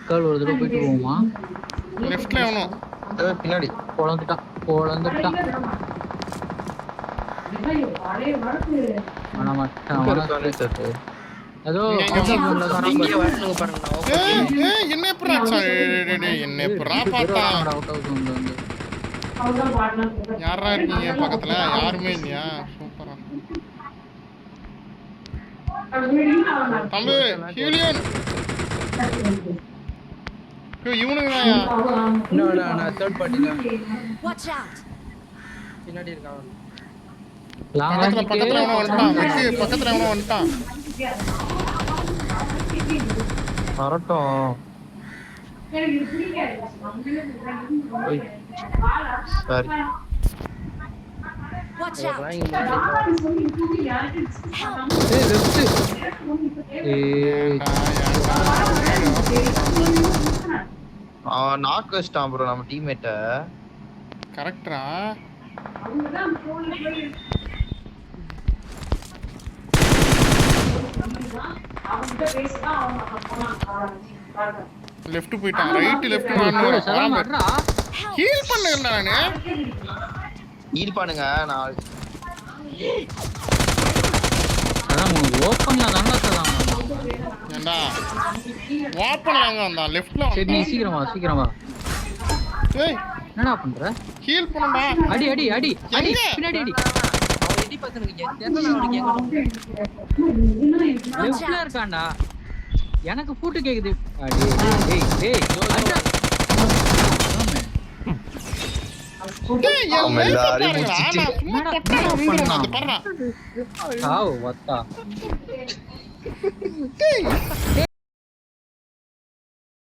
கால் ஒரு தடவை போயிட்டு போவோமா? லெஃப்ட்ல எவனோ பின்னாடி பொழந்துட்டான். ஏதோ என்ன பார்த்தா யாரா இருக்கீங்க பக்கத்துல? யாருமே இல்லையா? சூப்பரா தம்பி ஹீலியன். இவனுங்க நான் தேர்ட் பார்ட்டில பின்னாடி இருக்கான். பக்கத்துல எவனோ வந்துட்டான். வரட்டும். சரி அவன் நாக் வச்சிட்டான் ப்ரோ நம்ம டீம்மேட்ட. கரெக்டா? லெஃப்ட் போயிட்டான். ரைட் லெஃப்ட் ஹீல் பண்ணுங்க. நானு ஹீல் பண்ணுங்க. நான் ஓப்பன்ல தான்டா தரான். ஏண்டா ஓப்பன்லங்க வந்தான் லெஃப்ட்ல. சரி நீ சீக்கிரம் வா. ஏய் என்னடா பண்ற? ஹீல் பண்ணுடா. அடி பின்னாடி அடி. அவன் எடி பக்கத்துக்கு தெரியல அவனுக்கு எங்க லெஃப்ட்ல இருக்கான்டா. எனக்கு ஃபுட் கேக்குது. டேய் அண்ணா.